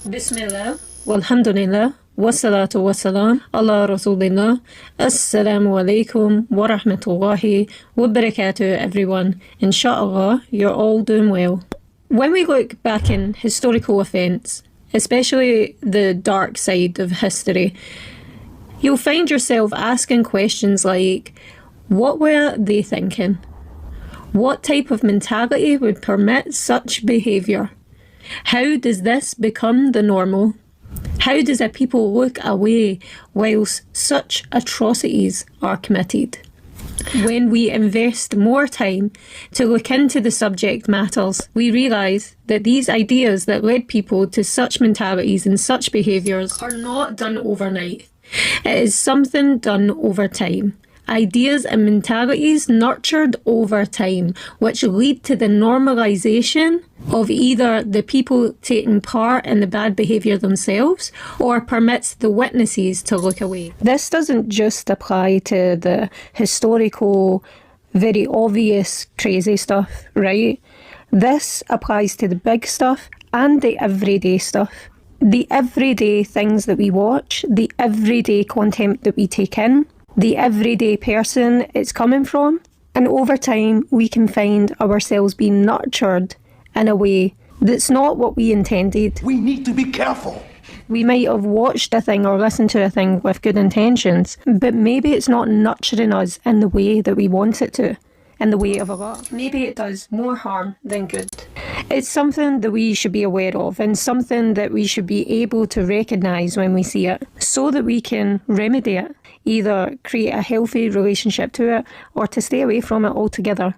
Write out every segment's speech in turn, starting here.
Bismillah, walhamdulillah, wassalatu wassalam, ala rasulillah, assalamu alaikum wa rahmatullahi wa barakatuh everyone. Inshā'Allāh, you're all doing well. When we look back in historical events, especially the dark side of history, you'll find yourself asking questions like, what were they thinking? What type of mentality would permit such behaviour? How does this become the normal? How does a people look away whilst such atrocities are committed? When we invest more time to look into the subject matters, we realise that these ideas that led people to such mentalities and such behaviours are not done overnight. It is something done over time. Ideas and mentalities nurtured over time, which lead to the normalization of either the people taking part in the bad behaviour themselves or permits the witnesses to look away. This doesn't just apply to the historical, very obvious, crazy stuff, right? This applies to the big stuff and the everyday stuff. The everyday things that we watch, the everyday content that we take in, the everyday person it's coming from, and over time we can find ourselves being nurtured in a way that's not what we intended. We need to be careful. We might have watched a thing or listened to a thing with good intentions, but maybe it's not nurturing us in the way that we want it to, in the way of Allah. Maybe it does more harm than good. It's something that we should be aware of and something that we should be able to recognise when we see it so that we can remedy it, either create a healthy relationship to it or to stay away from it altogether.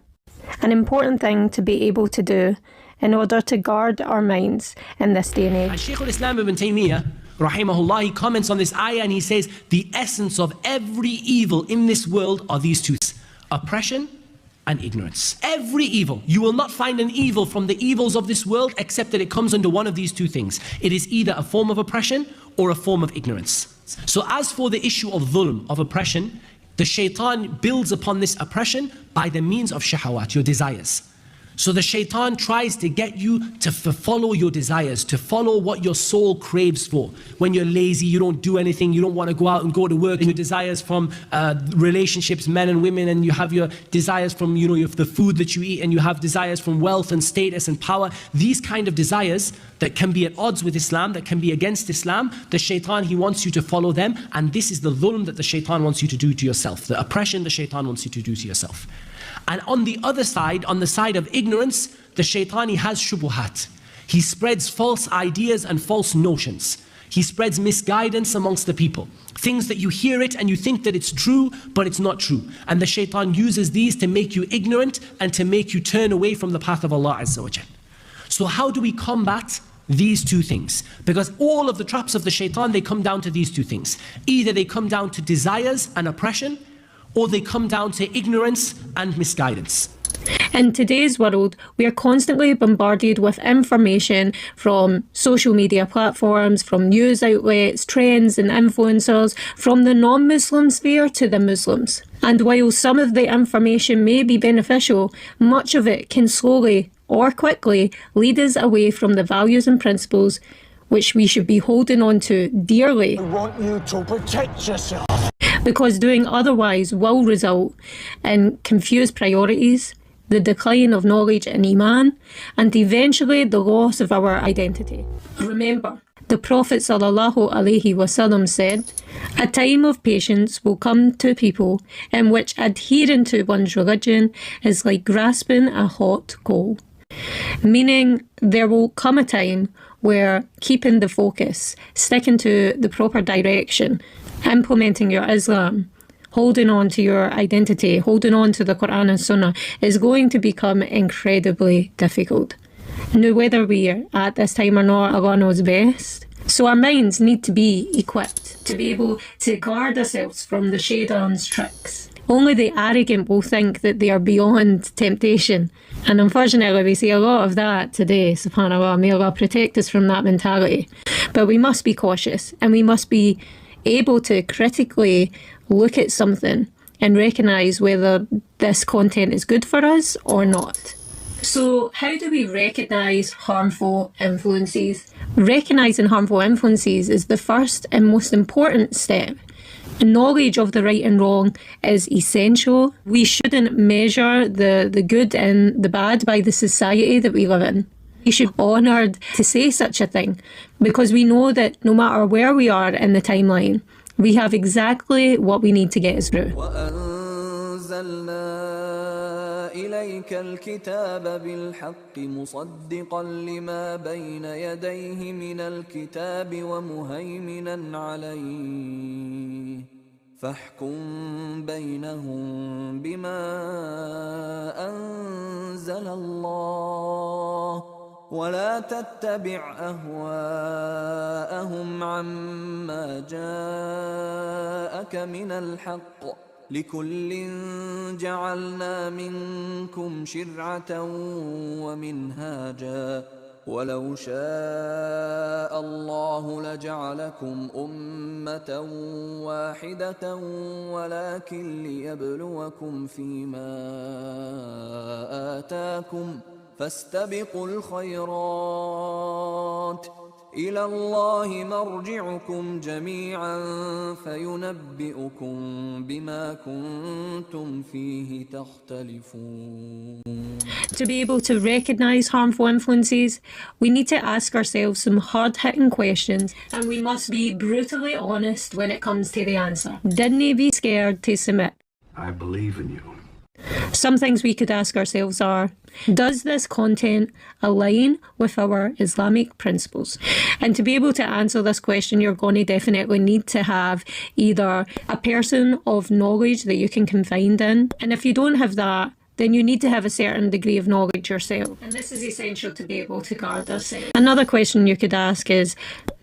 An important thing to be able to do in order to guard our minds in this day and age. And Shaykh al-Islam ibn Taymiyyah, rahimahullah, he comments on this ayah and he says, the essence of every evil in this world are these two things: oppression and ignorance. Every evil. You will not find an evil from the evils of this world except that it comes under one of these two things. It is either a form of oppression or a form of ignorance. So as for the issue of dhulm, of oppression, the shaitan builds upon this oppression by the means of shahawat, your desires. So the shaitan tries to get you to follow your desires, to follow what your soul craves for. When you're lazy, you don't do anything, you don't want to go out and go to work, and your desires from relationships, men and women, and you have your desires from, you have the food that you eat, and you have desires from wealth and status and power. These kind of desires that can be at odds with Islam, that can be against Islam, the shaitan, he wants you to follow them, and this is the dhulm that the shaitan wants you to do to yourself, the oppression the shaitan wants you to do to yourself. And on the other side, on the side of ignorance, the shaitan, he has shubuhat. He spreads false ideas and false notions. He spreads misguidance amongst the people. Things that you hear it and you think that it's true, but it's not true. And the shaitan uses these to make you ignorant and to make you turn away from the path of Allah Azza wa Jal. So how do we combat these two things? Because all of the traps of the shaitan, they come down to these two things. Either they come down to desires and oppression, or they come down to ignorance and misguidance. In today's world, we are constantly bombarded with information from social media platforms, from news outlets, trends and influencers, from the non-Muslim sphere to the Muslims. And while some of the information may be beneficial, much of it can slowly or quickly lead us away from the values and principles which we should be holding on to dearly. I want you to protect yourself. Because doing otherwise will result in confused priorities, the decline of knowledge and Iman, and eventually the loss of our identity. Remember, the Prophet ﷺ said, "A time of patience will come to people in which adhering to one's religion is like grasping a hot coal." Meaning there will come a time where keeping the focus, sticking to the proper direction, implementing your Islam, holding on to your identity, holding on to the Quran and Sunnah is going to become incredibly difficult. Now, whether we're at this time or not, Allah knows best. So our minds need to be equipped to be able to guard ourselves from the Shaitan's tricks. Only the arrogant will think that they are beyond temptation. And unfortunately, we see a lot of that today, subhanAllah. May Allah protect us from that mentality. But we must be cautious, and we must be able to critically look at something and recognise whether this content is good for us or not. So how do we recognise harmful influences? Recognising harmful influences is the first and most important step. Knowledge of the right and wrong is essential. We shouldn't measure the good and the bad by the society that we live in. We should be honoured to say such a thing, because we know that no matter where we are in the timeline, we have exactly what we need to get us through. إليك الكتاب بالحق مصدقا لما بين يديه من الكتاب ومهيمنا عليه فاحكم بينهم بما أنزل الله ولا تتبع أهواءهم عما جاءك من الحق لكل جعلنا منكم شرعة ومنهاجا ولو شاء الله لجعلكم أمة واحدة ولكن ليبلوكم فيما آتاكم فاستبقوا الخيرات إلى الله مرجعكم جميعا فينبئكم بما كنتم فيه تختلفون. To be able to recognise harmful influences, we need to ask ourselves some hard-hitting questions, and we must be brutally honest when it comes to the answer. Didn't be scared to submit. I believe in you. Some things we could ask ourselves are, does this content align with our Islamic principles? And to be able to answer this question, you're going to definitely need to have either a person of knowledge that you can confide in, and if you don't have that, then you need to have a certain degree of knowledge yourself. And this is essential to be able to guard this. Another question you could ask is,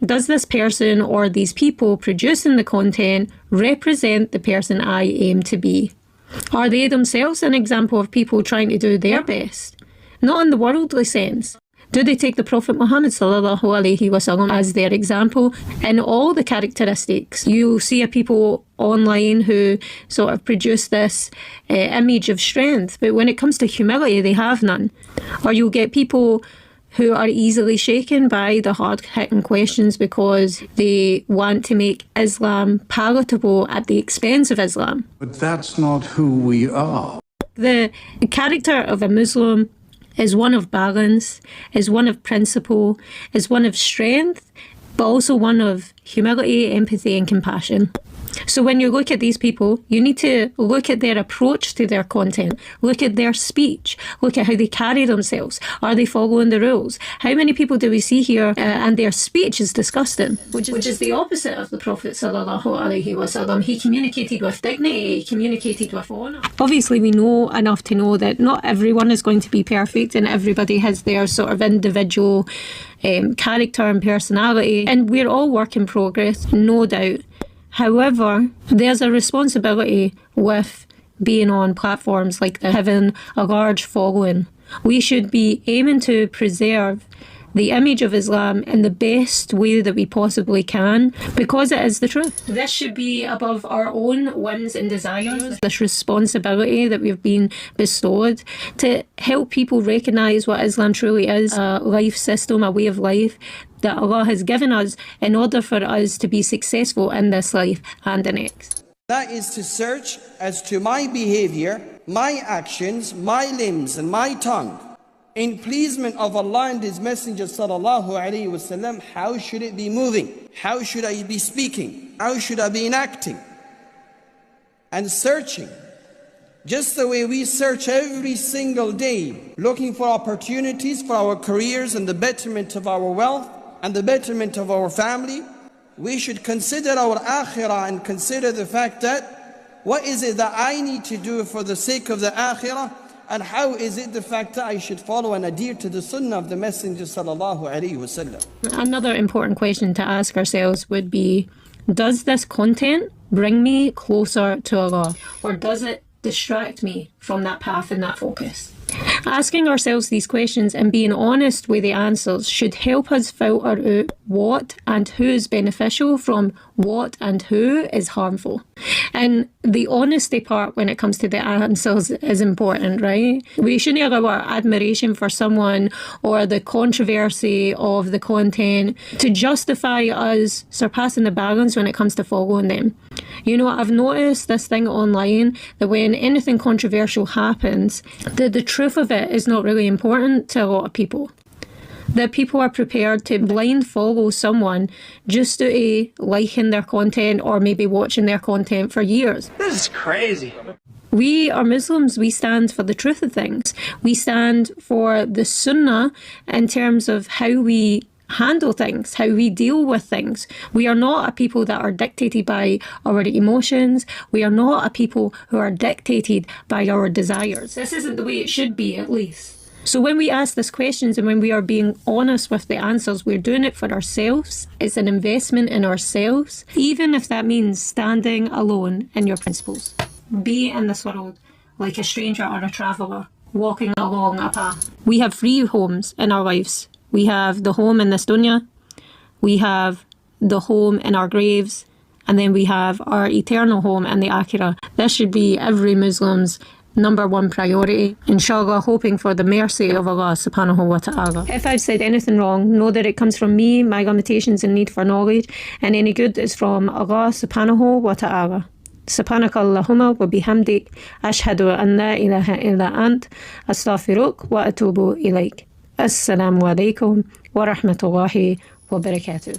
does this person or these people producing the content represent the person I aim to be? Are they themselves an example of people trying to do their best? Not in the worldly sense. Do they take the Prophet Muhammad ﷺ as their example in all the characteristics? You see a people online who sort of produce this image of strength, but when it comes to humility, they have none. Or you'll get people who are easily shaken by the hard-hitting questions because they want to make Islam palatable at the expense of Islam. But that's not who we are. The character of a Muslim is one of balance, is one of principle, is one of strength, but also one of humility, empathy and compassion. So when you look at these people, you need to look at their approach to their content, look at their speech, look at how they carry themselves. Are they following the rules? How many people do we see here and their speech is disgusting, which is the opposite of the Prophet ﷺ. He communicated with dignity, he communicated with honour. Obviously we know enough to know that not everyone is going to be perfect and everybody has their sort of individual character and personality, and we're all work in progress, no doubt. However, there's a responsibility with being on platforms like this, having a large following. We should be aiming to preserve the image of Islam in the best way that we possibly can, because it is the truth. This should be above our own whims and desires, this responsibility that we've been bestowed to help people recognise what Islam truly is, a life system, a way of life that Allah has given us in order for us to be successful in this life and the next. That is to search as to my behavior, my actions, my limbs and my tongue in pleasement of Allah and His Messenger sallallahu alaihi wasallam. How should it be moving? How should I be speaking? How should I be enacting? And searching, just the way we search every single day, looking for opportunities for our careers and the betterment of our wealth and the betterment of our family, we should consider our akhirah and consider the fact that what is it that I need to do for the sake of the akhirah, and how is it the fact that I should follow and adhere to the sunnah of the Messenger sallallahu alaihi wasallam. Another important question to ask ourselves would be, does this content bring me closer to Allah, or does it distract me from that path and that focus? Asking ourselves these questions and being honest with the answers should help us filter out what and who is beneficial from what and who is harmful. And the honesty part when it comes to the answers is important, right? We shouldn't allow our admiration for someone or the controversy of the content to justify us surpassing the balance when it comes to following them. You know, I've noticed this thing online that when anything controversial happens, that the truth of it is not really important to a lot of people. That people are prepared to blind follow someone just to liking their content or maybe watching their content for years. This is crazy. We are Muslims, we stand for the truth of things. We stand for the Sunnah in terms of how we handle things, how we deal with things. We are not a people that are dictated by our emotions. We are not a people who are dictated by our desires. This isn't the way it should be, at least. So when we ask these questions and when we are being honest with the answers, we're doing it for ourselves. It's an investment in ourselves, even if that means standing alone in your principles. Be in this world like a stranger or a traveller, walking along a path. We have three homes in our lives. We have the home in this dunya, we have the home in our graves, and then we have our eternal home in the Akhirah. This should be every Muslim's number one priority. Inshallah, hoping for the mercy of Allah Subhanahu Wa Ta'ala. If I've said anything wrong, know that it comes from me, my limitations and need for knowledge, and any good is from Allah Subhanahu Wa Ta'ala. سبحانك اللهم وبحمدك أشهد أن لا إله إلا أنت أستغفرك وأتوب إليك. Assalamu alaikum wa rahmatullahi wa barakatuh.